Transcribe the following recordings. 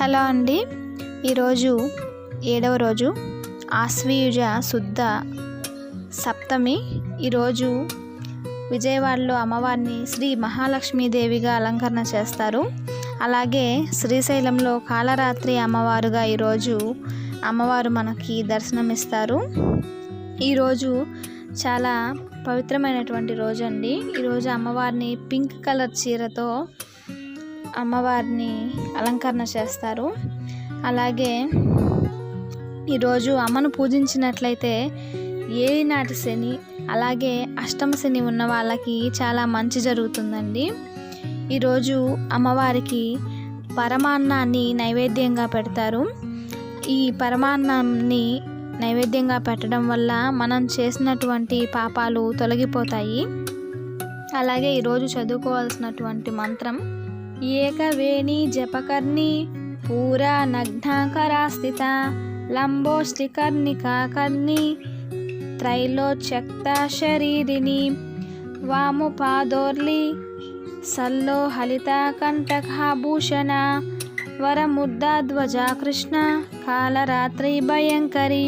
Hello అండి. ఈరోజు 7వ రోజు ఆశ్వయుజ శుద్ధ సప్తమి. ఈరోజు విజయవాడలో అమ్మవారిని శ్రీ మహాలక్ష్మీదేవిగా అలంకరణ చేస్తారు. అలాగే శ్రీశైలంలో కాళరాత్రి అమ్మవారుగా ఈరోజు అమ్మవారు మనకి దర్శనమిస్తారు. ఈరోజు చాలా పవిత్రమైనటువంటి రోజు అండి. ఈరోజు అమ్మవారిని పింక్ కలర్ చీరతో అమ్మవారిని అలంకరణ చేస్తారు. అలాగే ఈరోజు అమ్మను పూజించినట్లయితే ఏలినాటి శని అలాగే అష్టమ శని ఉన్న వాళ్ళకి చాలా మంచి జరుగుతుందండి. ఈరోజు అమ్మవారికి పరమాన్నాన్ని నైవేద్యంగా పెడతారు. ఈ పరమాన్నాన్ని నైవేద్యంగా పెట్టడం వల్ల మనం చేసినటువంటి పాపాలు తొలగిపోతాయి. అలాగే ఈరోజు చదువుకోవాల్సినటువంటి మంత్రం ఏకవేణి జపకర్ణి పూరా నగ్నాకరాస్థిత లంబోష్టికర్ణికాకర్ణి త్రైలోచక్త శరీరిణి వాముపాదోర్లి సల్లో హలిత కంఠకాభూషణ వరముద్దాధ్వజ కృష్ణ కాళరాత్రి భయంకరి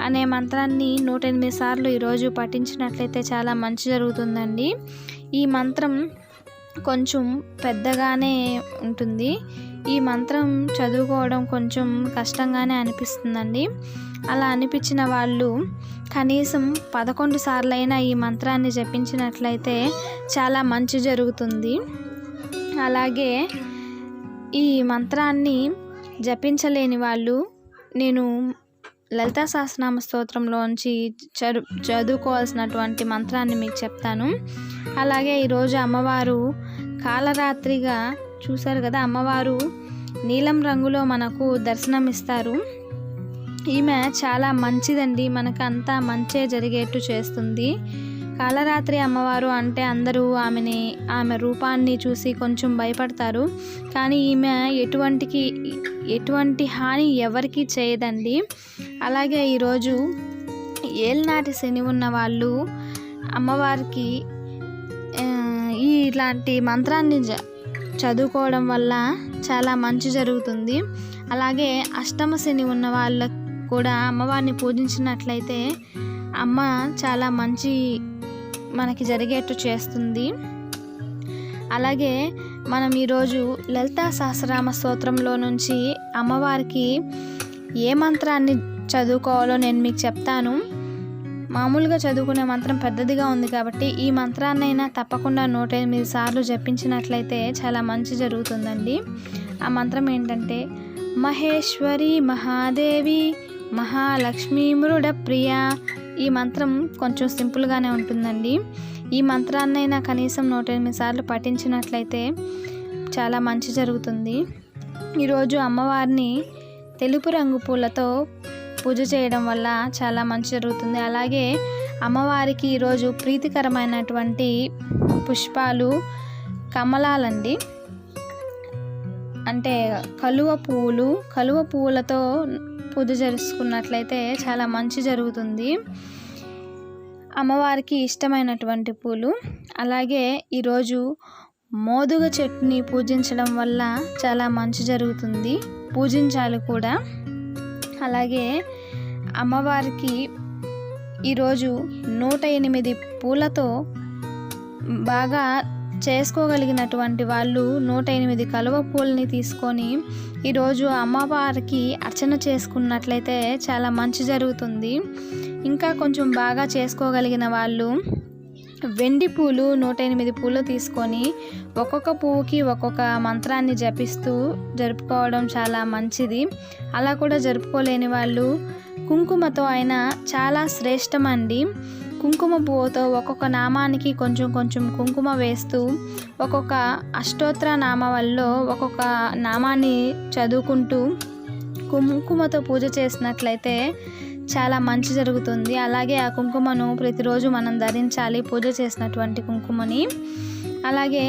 అనే మంత్రాన్ని 108 సార్లు ఈరోజు పఠించినట్లయితే చాలా మంచి జరుగుతుందండి. ఈ మంత్రం కొంచెం పెద్దగానే ఉంటుంది. ఈ మంత్రం చదువుకోవడం కొంచెం కష్టంగానే అనిపిస్తుందండి. అలా అనిపించిన వాళ్ళు కనీసం 11 సార్లైనా ఈ మంత్రాన్ని జపించినట్లయితే చాలా మంచి జరుగుతుంది. అలాగే ఈ మంత్రాన్ని జపించలేని వాళ్ళు నేను లలితా సహస్రనామ స్తోత్రంలోంచి చదువుకోవాల్సినటువంటి మంత్రాన్ని మీకు చెప్తాను. అలాగే ఈరోజు అమ్మవారు కాళరాత్రిగా చూశారు కదా, అమ్మవారు నీలం రంగులో మనకు దర్శనమిస్తారు. ఈమె చాలా మంచిదండి, మనకు అంతా మంచే జరిగేట్టు చేస్తుంది. కాళరాత్రి అమ్మవారు అంటే అందరూ ఆమె రూపాన్ని చూసి కొంచెం భయపడతారు. కానీ ఈమె ఎటువంటి హాని ఎవరికీ చేయదండి. అలాగే ఈరోజు ఏలినాటి శని ఉన్న వాళ్ళు అమ్మవారికి ఇలాంటి మంత్రాన్ని చదువుకోవడం వల్ల చాలా మంచి జరుగుతుంది. అలాగే అష్టమ శని ఉన్న వాళ్ళకు కూడా అమ్మవారిని పూజించినట్లయితే అమ్మ చాలా మంచి మనకి జరిగేట్టు చేస్తుంది. అలాగే మనం ఈరోజు లలితా సహస్రనామ స్తోత్రంలో నుంచి అమ్మవారికి ఏ మంత్రాన్ని చదువుకోవాలో నేను మీకు చెప్తాను. మామూలుగా చదువుకునే మంత్రం పెద్దదిగా ఉంది కాబట్టి ఈ మంత్రాన్నైనా తప్పకుండా 108 సార్లు జపించినట్లయితే చాలా మంచి జరుగుతుందండి. ఆ మంత్రం ఏంటంటే మహేశ్వరి మహాదేవి మహాలక్ష్మి మృడ ప్రియ. ఈ మంత్రం కొంచెం సింపుల్గానే ఉంటుందండి. ఈ మంత్రాన్నైనా కనీసం 108 సార్లు పఠించినట్లయితే చాలా మంచి జరుగుతుంది. ఈరోజు అమ్మవారిని తెలుపు రంగు పూలతో పూజ చేయడం వల్ల చాలా మంచి జరుగుతుంది. అలాగే అమ్మవారికి ఈరోజు ప్రీతికరమైనటువంటి పుష్పాలు కమలాలండి, అంటే కలువ పువ్వులతో పూజ చేసుకున్నట్లయితే చాలా మంచి జరుగుతుంది. అమ్మవారికి ఇష్టమైనటువంటి పూలు. అలాగే ఈరోజు మోదుగ చెట్టుని పూజించడం వల్ల చాలా మంచి జరుగుతుంది, పూజించాలి కూడా. అలాగే అమ్మవారికి ఈరోజు 108 పూలతో బాగా చేసుకోగలిగినటువంటి వాళ్ళు 108 కలువ పూలని తీసుకొని ఈరోజు అమ్మవారికి అర్చన చేసుకున్నట్లయితే చాలా మంచి జరుగుతుంది. ఇంకా కొంచెం బాగా చేసుకోగలిగిన వాళ్ళు వెండి పూలు 108 పూలు తీసుకొని ఒక్కొక్క పువ్వుకి ఒక్కొక్క మంత్రాన్ని జపిస్తూ జరుపుకోవడం చాలా మంచిది. అలా కూడా జరుపుకోలేని వాళ్ళు కుంకుమతో అయినా చాలా శ్రేష్టమండి. కుంకుమ పువ్వుతో ఒక్కొక్క నామానికి కొంచెం కొంచెం కుంకుమ వేస్తూ ఒక్కొక్క అష్టోత్తర నామాల్లో ఒక్కొక్క నామాన్ని చదువుకుంటూ కుంకుమతో పూజ చేసినట్లయితే చాలా మంచి జరుగుతుంది. అలాగే ఆ కుంకుమను ప్రతిరోజు మనం ధరించాలి, పూజ చేసినటువంటి కుంకుమని. అలాగే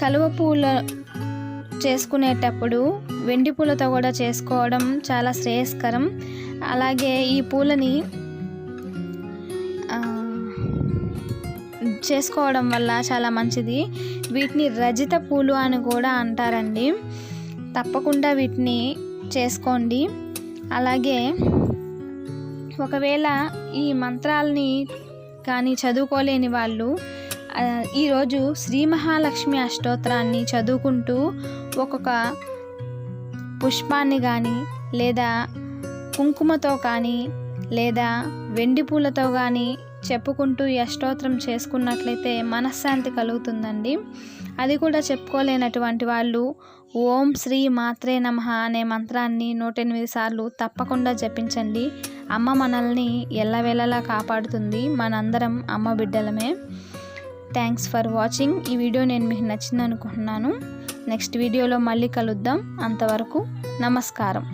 కలువ పూల చేసుకునేటప్పుడు వెండి పూలతో కూడా చేసుకోవడం చాలా శ్రేయస్కరం. అలాగే ఈ పూలని చేసుకోవడం వల్ల చాలా మంచిది. వీటిని రజిత పూలు అని కూడా అంటారండి. తప్పకుండా వీటిని చేసుకోండి. అలాగే ఒకవేళ ఈ మంత్రాలని కానీ చదువుకోలేని వాళ్ళు ఈరోజు శ్రీ మహాలక్ష్మి అష్టోత్తరాన్ని చదువుకుంటూ ఒక్కొక్క పుష్పాన్ని కానీ లేదా కుంకుమతో కానీ లేదా వెండి పూలతో కానీ చెప్పుకుంటూ ఈ అష్టోత్తరం చేసుకున్నట్లయితే మనశ్శాంతి కలుగుతుందండి. అది కూడా చెప్పుకోలేనటువంటి వాళ్ళు ఓం శ్రీ మాత్రే నమః అనే మంత్రాన్ని 108 సార్లు తప్పకుండా జపించండి. అమ్మ మనల్ని ఎల్లవేళలా కాపాడుతుంది. మనందరం అమ్మ బిడ్డలమే. Thanks for watching. ఈ వీడియో నేను మీకు నచ్చింది అనుకుంటున్నాను. నెక్స్ట్ వీడియోలో మళ్ళీ కలుద్దాం. అంతవరకు నమస్కారం.